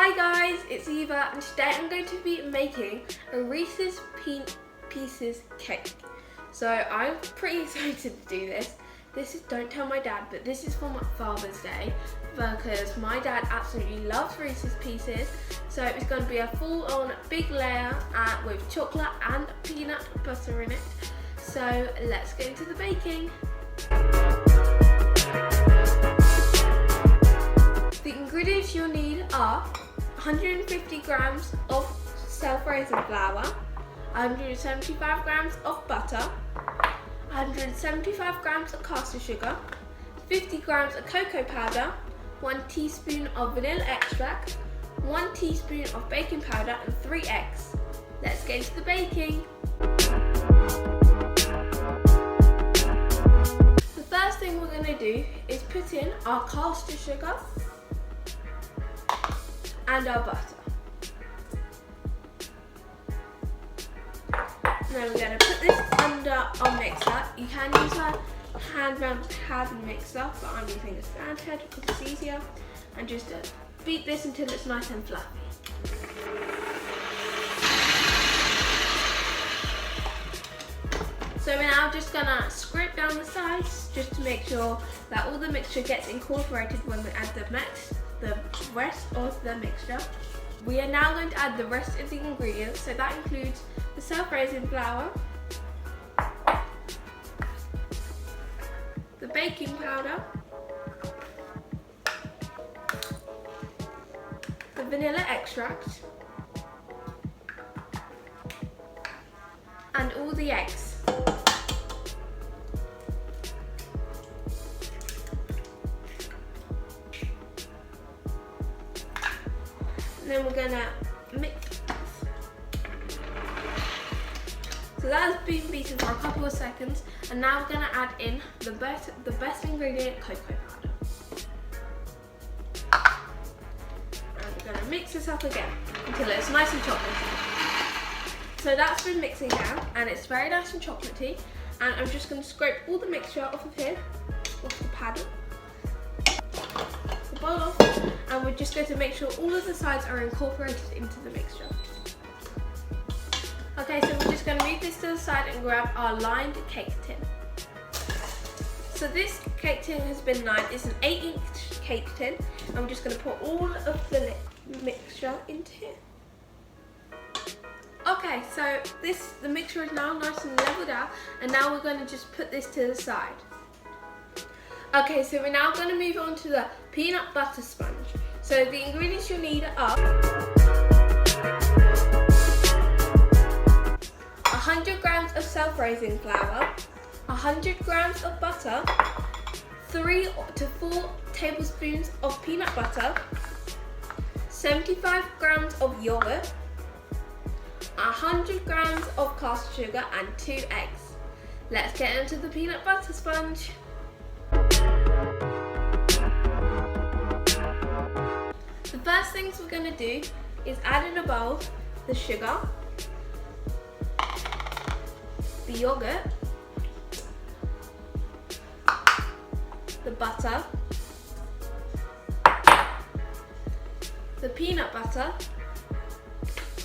Hi guys, it's Eva and today I'm going to be making a Reese's Pieces cake. So I'm pretty excited to do this. Don't tell my dad, but this is for my Father's Day because my dad absolutely loves Reese's Pieces. So it's going to be a full-on big layer with chocolate and peanut butter in it. So let's get into the baking. The ingredients you'll need are 150 grams of self-raising flour, 175 grams of butter, 175 grams of caster sugar, 50 grams of cocoa powder, 1 teaspoon of vanilla extract, 1 teaspoon of baking powder and 3 eggs. Let's get into the baking. The first thing we're going to do is put in our caster sugar and our butter. Now we're going to put this under our mixer. You can use a hand-round pad mixer, but I'm using a stand head because it's easier. And just beat this until it's nice and fluffy. So we're now just going to scrape down the sides just to make sure that all the mixture gets incorporated when we add the rest of the mixture. We are now going to add the rest of the ingredients, so that includes the self-raising flour, the baking powder, the vanilla extract, and all the eggs. And then we're gonna mix. So that has been beaten for a couple of seconds, and now we're gonna add in the best ingredient, cocoa powder. And we're gonna mix this up again until it's nice and chocolatey. So that's been mixing now, and it's very nice and chocolatey. And I'm just gonna scrape all the mixture off of here, off the paddle. Bowl off, and we're just going to make sure all of the sides are incorporated into the mixture. Okay, so we're just going to move this to the side and grab our lined cake tin. So this cake tin has been lined. It's an 8-inch cake tin, and I'm just going to put all of the mixture into here. Okay, so the mixture is now nice and leveled out, and now we're going to just put this to the side. Okay, so we're now going to move on to the peanut butter sponge. So the ingredients you'll need are 100 grams of self-raising flour, 100 grams of butter, 3 to 4 tablespoons of peanut butter, 75 grams of yogurt, 100 grams of caster sugar and 2 eggs. Let's get into the peanut butter sponge. The first things we're going to do is add in a bowl the sugar, the yogurt, the butter, the peanut butter.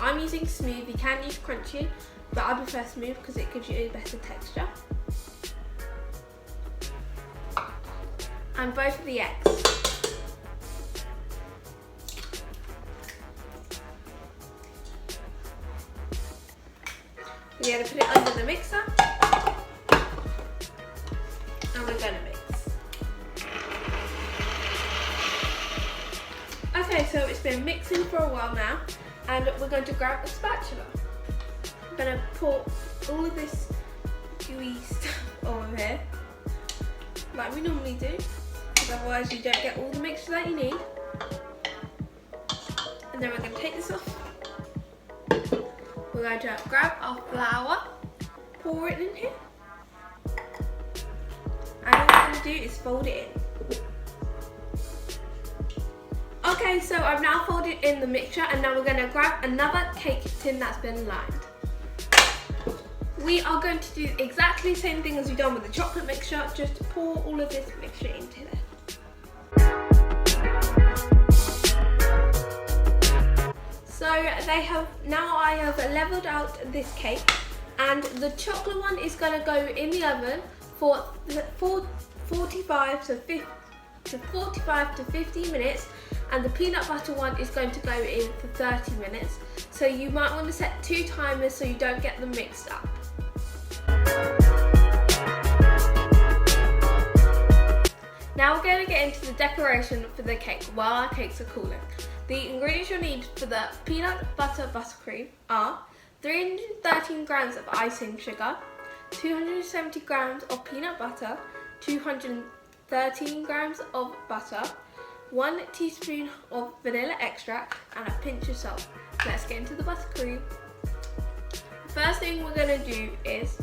I'm using smooth, you can use crunchy, but I prefer smooth because it gives you a better texture. And both of the eggs. We're going to put it under the mixer, and we're going to mix. Okay, so it's been mixing for a while now, and we're going to grab a spatula. I'm going to pour all of this gooey stuff over here, like we normally do, because otherwise you don't get all the mixture that you need. And then we're going to take this off. We're going to grab our flour, pour it in here, and all we're going to do is fold it in. Okay, so I've now folded in the mixture, and now we're going to grab another cake tin that's been lined. We are going to do exactly the same thing as we've done with the chocolate mixture, just pour all of this mixture into there. I have leveled out this cake, and the chocolate one is going to go in the oven for 45 to 50 minutes, and the peanut butter one is going to go in for 30 minutes. So you might want to set 2 timers so you don't get them mixed up. Now we're going to get into the decoration for the cake while our cakes are cooling. The ingredients you'll need for the peanut butter buttercream are 313 grams of icing sugar, 270 grams of peanut butter, 213 grams of butter, 1 teaspoon of vanilla extract, and a pinch of salt. Let's get into the buttercream. The first thing we're going to do is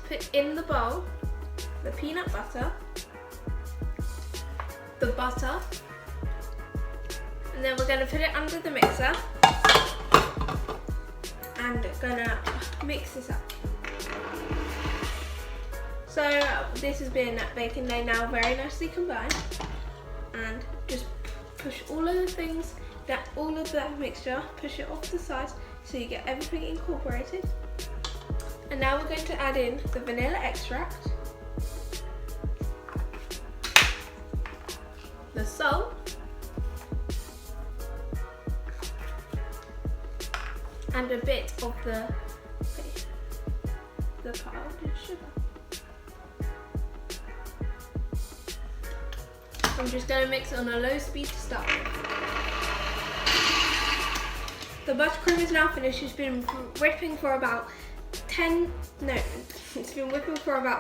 put in the bowl the peanut butter, the butter, and then we're going to put it under the mixer and gonna mix this up. So this has been baking day now, very nicely combined, and just push all of that mixture, push it off the sides so you get everything incorporated. And now we're going to add in the vanilla extract, the salt, and a bit of the powdered sugar. I'm just going to mix it on a low speed to start with. The buttercream is now finished. It's been whipping for about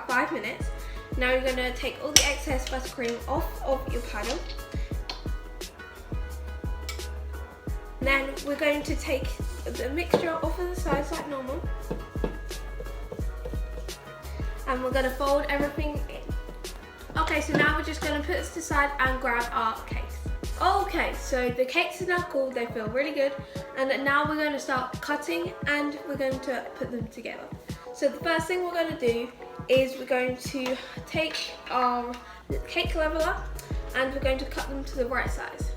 5 minutes. Now you're going to take all the excess buttercream off of your paddle. Then we're going to take the mixture off of the sides like normal, and we're going to fold everything in. Okay, so now we're just going to put this aside and grab our cakes. Okay, so the cakes are now cool, they feel really good, and now we're going to start cutting and we're going to put them together. So the first thing we're going to do is we're going to take our cake leveler and we're going to cut them to the right size.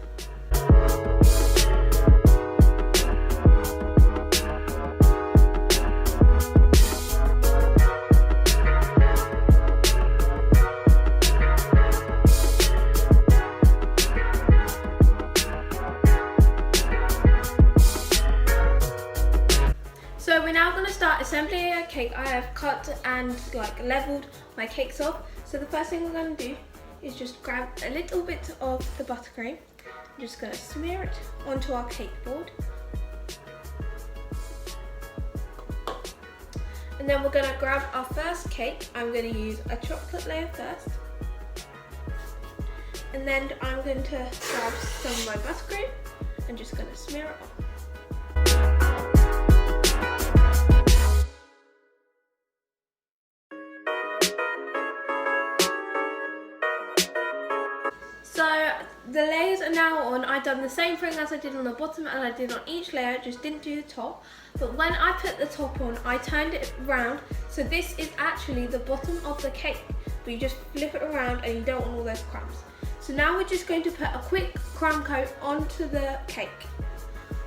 So we're now going to start assembling our cake. I have cut and leveled my cakes off. So the first thing we're going to do is just grab a little bit of the buttercream. I'm just going to smear it onto our cake board. And then we're going to grab our first cake. I'm going to use a chocolate layer first. And then I'm going to grab some of my buttercream and just going to smear it on. So the layers are now on. I've done the same thing as I did on the bottom and I did on each layer, just didn't do the top. But when I put the top on, I turned it around. So this is actually the bottom of the cake, but you just flip it around and you don't want all those crumbs. So now we're just going to put a quick crumb coat onto the cake.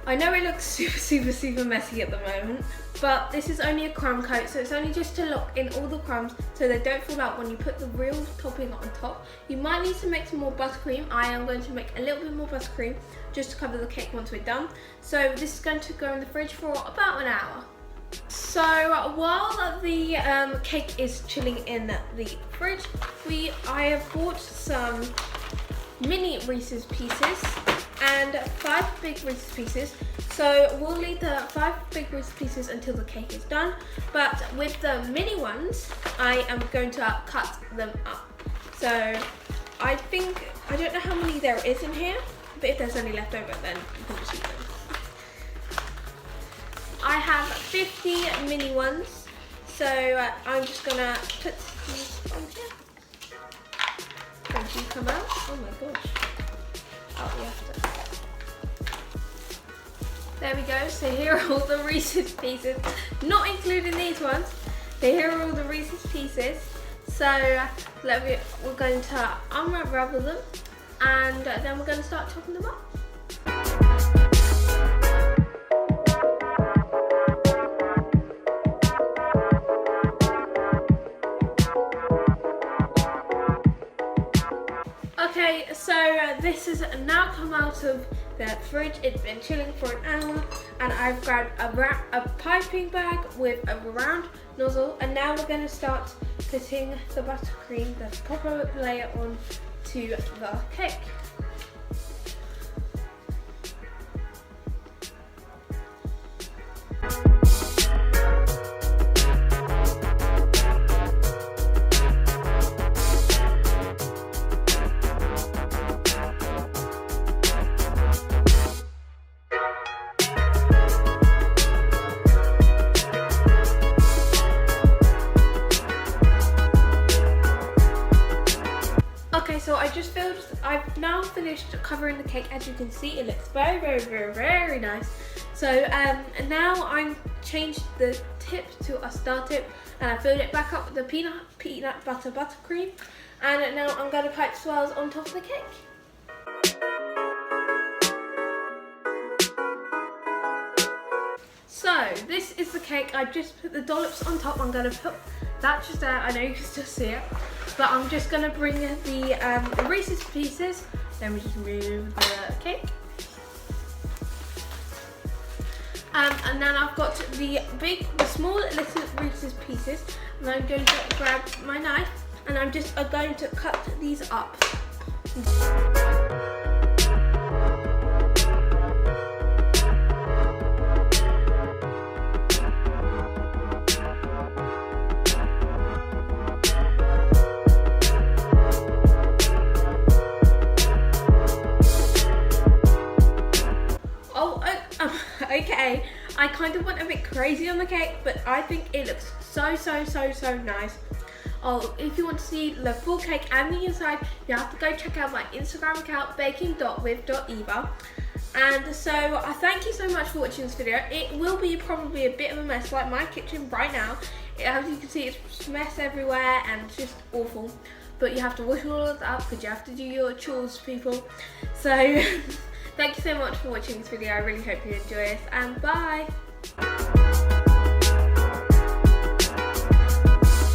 I know it looks super messy at the moment, but this is only a crumb coat, so it's only just to lock in all the crumbs so they don't fall out when you put the real topping on top. You might need to make some more buttercream. I am going to make a little bit more buttercream just to cover the cake once we're done. So this is going to go in the fridge for about an hour. So while the cake is chilling in the fridge, I have bought some mini Reese's Pieces and 5 big Reese's Pieces. So we'll leave the 5 big Reese's Pieces until the cake is done. But with the mini ones, I am going to cut them up. So I don't know how many there is in here, but if there's any left over, then you can just eat them. I have 50 mini ones, so I'm just gonna put these on here. Don't you come out? Oh my gosh. Oh, you have to. There we go. So here are all the Reese's Pieces, not including these ones. So here are all the Reese's Pieces. So we're going to unravel them, and then we're going to start chopping them up. this has now come out of the fridge. It's been chilling for an hour, and I've grabbed a piping bag with a round nozzle, and now we're going to start putting the buttercream, the proper layer, on to the cake. Okay, so I've now finished covering the cake. As you can see, it looks very, very, very, very nice. So and now I'm changed the tip to a star tip, and I filled it back up with the peanut butter buttercream, and now I'm going to pipe swirls on top of the cake. So this is the cake. I just put the dollops on top. I'm going to put that just there. I know you can still see it, but I'm just going to bring the Reese's Pieces. Let me just move the cake. And then I've got the small little Reese's Pieces, and I'm going to grab my knife, and I'm just going to cut these up. Okay, I kind of went a bit crazy on the cake, but I think it looks so, so, so, so nice. Oh, if you want to see the full cake and the inside, you have to go check out my Instagram account, baking.with.eva. And so I thank you so much for watching this video. It will be probably a bit of a mess, like my kitchen right now. As you can see, it's a mess everywhere and it's just awful. But you have to wash all of that up because you have to do your chores, people. So thank you so much for watching this video. I really hope you enjoy it, and bye.